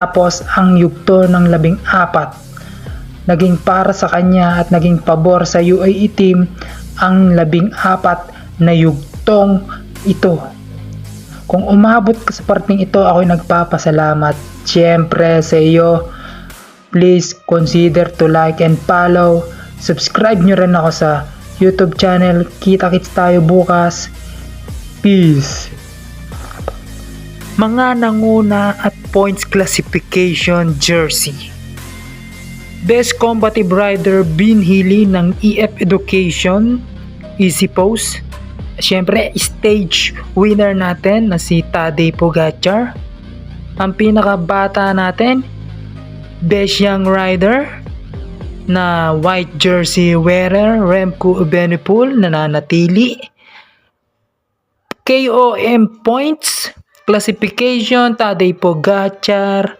Tapos ang yugto ng 14 naging para sa kanya at naging pabor sa UAE team ang 14 na yugtong ito. Kung umabot ka sa parting ito, ako'y nagpapasalamat. Siyempre sa iyo, please consider to like and follow. Subscribe nyo rin ako sa YouTube channel. Kita-kits tayo bukas. Peace. Mga nanguna at points classification jersey. Best Combative Rider Binhili ng EF Education, Easy Pose. Siyempre, stage winner natin na si Tadej Pogacar. Ang pinakabata natin, Best Young Rider na white jersey wearer Remco Evenepoel nananatili. KOM points classification, Tadej Pogacar,